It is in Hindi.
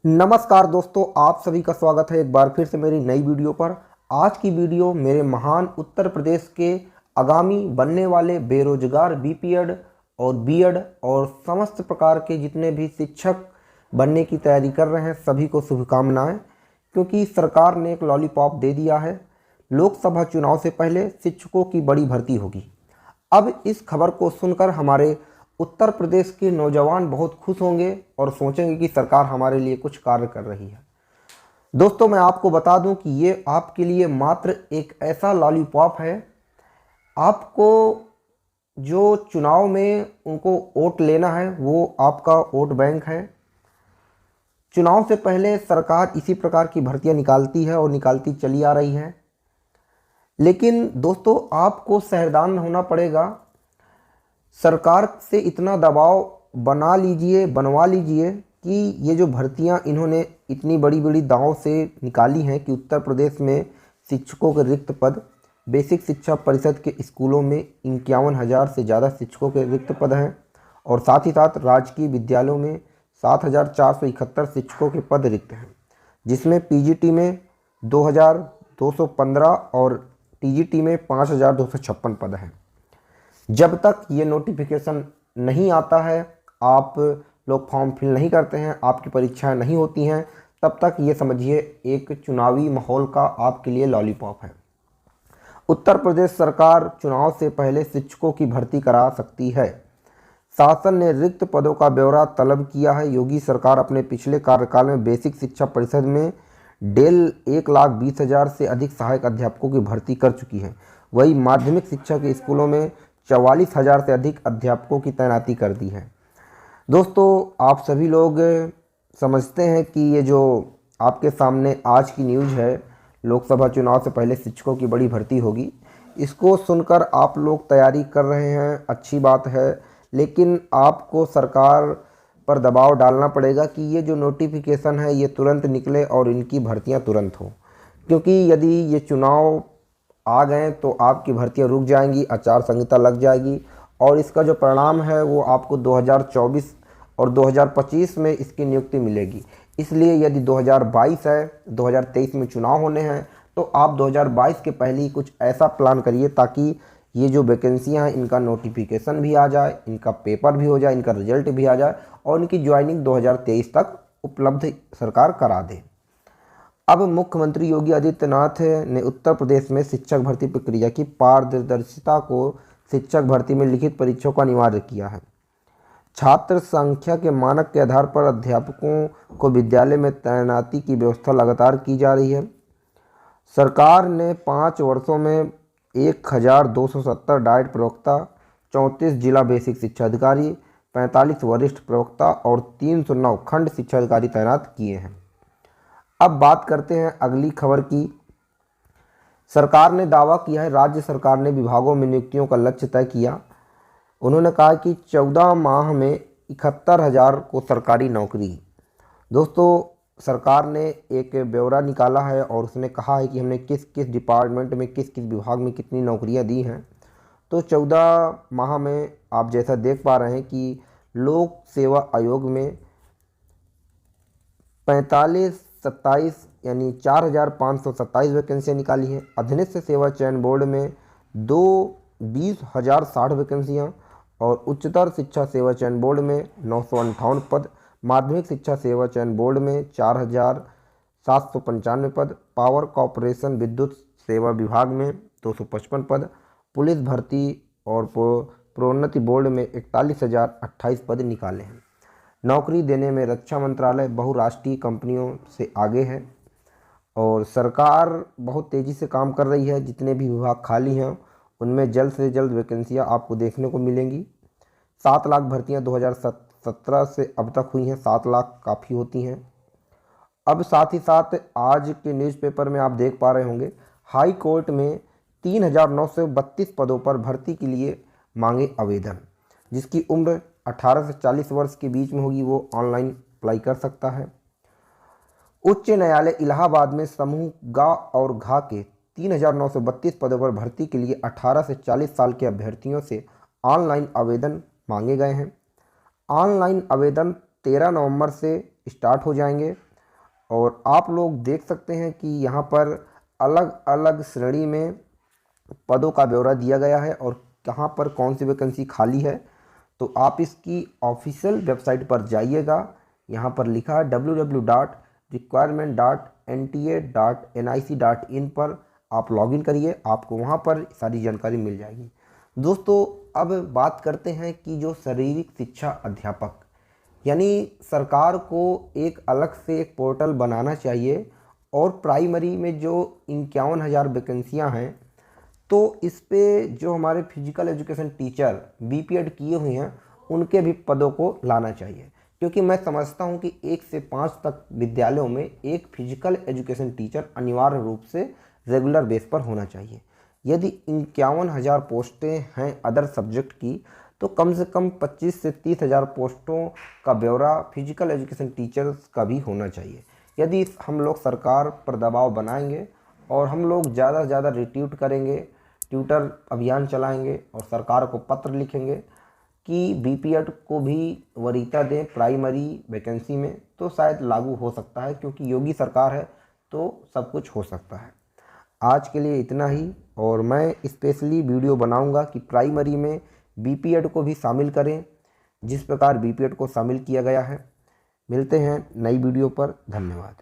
नमस्कार दोस्तों, आप सभी का स्वागत है एक बार फिर से मेरी नई वीडियो पर। आज की वीडियो मेरे महान उत्तर प्रदेश के आगामी बनने वाले बेरोजगार बीपीएड और बीएड और समस्त प्रकार के जितने भी शिक्षक बनने की तैयारी कर रहे हैं सभी को शुभकामनाएं, क्योंकि सरकार ने एक लॉलीपॉप दे दिया है। लोकसभा चुनाव से पहले शिक्षकों की बड़ी भर्ती होगी। अब इस खबर को सुनकर हमारे उत्तर प्रदेश के नौजवान बहुत खुश होंगे और सोचेंगे कि सरकार हमारे लिए कुछ कार्य कर रही है। दोस्तों, मैं आपको बता दूं कि ये आपके लिए मात्र एक ऐसा लॉलीपॉप है। आपको जो चुनाव में उनको वोट लेना है वो आपका वोट बैंक है। चुनाव से पहले सरकार इसी प्रकार की भर्तियां निकालती है और निकालती चली आ रही है। लेकिन दोस्तों, आपको सावधान होना पड़ेगा। सरकार से इतना दबाव बनवा लीजिए कि ये जो भर्तियां इन्होंने इतनी बड़ी बड़ी दांव से निकाली हैं कि उत्तर प्रदेश में शिक्षकों के रिक्त पद, बेसिक शिक्षा परिषद के स्कूलों में 51,000 से ज़्यादा शिक्षकों के रिक्त पद हैं और साथ ही साथ राजकीय विद्यालयों में 7,471 शिक्षकों के पद रिक्त हैं, जिसमें पीजीटी में 2,215 और टीजीटी में 5,256 पद हैं। जब तक ये नोटिफिकेशन नहीं आता है, आप लोग फॉर्म फिल नहीं करते हैं, आपकी परीक्षाएं नहीं होती हैं, तब तक ये समझिए एक चुनावी माहौल का आपके लिए लॉलीपॉप है। उत्तर प्रदेश सरकार चुनाव से पहले शिक्षकों की भर्ती करा सकती है। शासन ने रिक्त पदों का ब्यौरा तलब किया है। योगी सरकार अपने पिछले कार्यकाल में बेसिक शिक्षा परिषद में 1,20,000 से अधिक सहायक अध्यापकों की भर्ती कर चुकी है। वही माध्यमिक शिक्षा के स्कूलों में 44,000 से अधिक अध्यापकों की तैनाती कर दी है। दोस्तों, आप सभी लोग समझते हैं कि ये जो आपके सामने आज की न्यूज़ है, लोकसभा चुनाव से पहले शिक्षकों की बड़ी भर्ती होगी, इसको सुनकर आप लोग तैयारी कर रहे हैं, अच्छी बात है। लेकिन आपको सरकार पर दबाव डालना पड़ेगा कि ये जो नोटिफिकेशन है ये तुरंत निकले और इनकी भर्तियां तुरंत हो, क्योंकि यदि ये चुनाव आ गए तो आपकी भर्तियां रुक जाएंगी, आचार संहिता लग जाएगी और इसका जो परिणाम है वो आपको 2024 और 2025 में इसकी नियुक्ति मिलेगी। इसलिए यदि 2022 है, 2023 में चुनाव होने हैं, तो आप 2022 के पहले ही कुछ ऐसा प्लान करिए ताकि ये जो वैकेंसियां हैं इनका नोटिफिकेशन भी आ जाए, इनका पेपर भी हो जाए, इनका रिजल्ट भी आ जाए और इनकी ज्वाइनिंग 2023 तक उपलब्ध सरकार करा दे। अब मुख्यमंत्री योगी आदित्यनाथ ने उत्तर प्रदेश में शिक्षक भर्ती प्रक्रिया की पारदर्शिता को शिक्षक भर्ती में लिखित परीक्षाओं का अनिवार्य किया है। छात्र संख्या के मानक के आधार पर अध्यापकों को विद्यालय में तैनाती की व्यवस्था लगातार की जा रही है। सरकार ने 5 वर्षों में 1,270 डाइट प्रवक्ता, 34 जिला बेसिक शिक्षा अधिकारी, 45 वरिष्ठ प्रवक्ता और 309 खंड शिक्षा अधिकारी तैनात किए हैं। अब बात करते हैं अगली खबर की। सरकार ने दावा किया है, राज्य सरकार ने विभागों में नियुक्तियों का लक्ष्य तय किया। उन्होंने कहा कि 14 माह में 71,000 को सरकारी नौकरी। दोस्तों, सरकार ने एक ब्यौरा निकाला है और उसने कहा है कि हमने किस किस डिपार्टमेंट में किस किस विभाग में कितनी नौकरियां दी हैं। तो 14 माह में आप जैसा देख पा रहे हैं कि लोक सेवा आयोग में 4527 यानी 4,527 वैकेंसियाँ निकाली हैं। अधीनस्थ सेवा चयन बोर्ड में 20,060 वैकेंसियाँ और उच्चतर शिक्षा सेवा चयन बोर्ड में 958 पद, माध्यमिक शिक्षा सेवा चयन बोर्ड में 4,795 पद, पावर कॉरपोरेशन विद्युत सेवा विभाग में 255 पद, पुलिस भर्ती और प्रोन्नति बोर्ड में 41,028 पद निकाले हैं। नौकरी देने में रक्षा मंत्रालय बहुराष्ट्रीय कंपनियों से आगे है और सरकार बहुत तेज़ी से काम कर रही है। जितने भी विभाग खाली हैं उनमें जल्द से जल्द वैकेंसियां आपको देखने को मिलेंगी। 7 लाख भर्तियां 2017 से अब तक हुई हैं। 7 लाख काफ़ी होती हैं। अब साथ ही साथ आज के न्यूज़पेपर में आप देख पा रहे होंगे, हाई कोर्ट में 3,932 पदों पर भर्ती के लिए मांगे आवेदन। जिसकी उम्र 18 से 40 वर्ष के बीच में होगी वो ऑनलाइन अप्लाई कर सकता है। उच्च न्यायालय इलाहाबाद में समूह ग और घ के 3,932 पदों पर भर्ती के लिए 18 से 40 साल के अभ्यर्थियों से ऑनलाइन आवेदन मांगे गए हैं। ऑनलाइन आवेदन 13 नवंबर से स्टार्ट हो जाएंगे। और आप लोग देख सकते हैं कि यहाँ पर अलग अलग श्रेणी में पदों का ब्यौरा दिया गया है और कहाँ पर कौन सी वैकेंसी खाली है। तो आप इसकी ऑफिशियल वेबसाइट पर जाइएगा, यहाँ पर लिखा है www.requirement.nta.nic.in पर आप लॉगिन करिए, आपको वहाँ पर सारी जानकारी मिल जाएगी। दोस्तों अब बात करते हैं कि जो शारीरिक शिक्षा अध्यापक, यानी सरकार को एक अलग से एक पोर्टल बनाना चाहिए और प्राइमरी में जो 51,000 वैकेंसियाँ हैं तो इस पे जो हमारे फिजिकल एजुकेशन टीचर बीपीएड किए हुए हैं उनके भी पदों को लाना चाहिए, क्योंकि मैं समझता हूं कि 1 से 5 तक विद्यालयों में एक फिजिकल एजुकेशन टीचर अनिवार्य रूप से रेगुलर बेस पर होना चाहिए। यदि 51,000 पोस्टें हैं अदर सब्जेक्ट की, तो कम से कम 25 से 30,000 पोस्टों का ब्यौरा फिजिकल एजुकेशन टीचर्स का भी होना चाहिए। यदि हम लोग सरकार पर दबाव बनाएंगे और हम लोग ज़्यादा से ज़्यादा रिट्यूट करेंगे, ट्विटर अभियान चलाएंगे और सरकार को पत्र लिखेंगे कि बीपीएड को भी वरीयता दें प्राइमरी वैकेंसी में, तो शायद लागू हो सकता है, क्योंकि योगी सरकार है तो सब कुछ हो सकता है। आज के लिए इतना ही, और मैं स्पेशली वीडियो बनाऊंगा कि प्राइमरी में बीपीएड को भी शामिल करें जिस प्रकार बीपीएड को शामिल किया गया है। मिलते हैं नई वीडियो पर, धन्यवाद।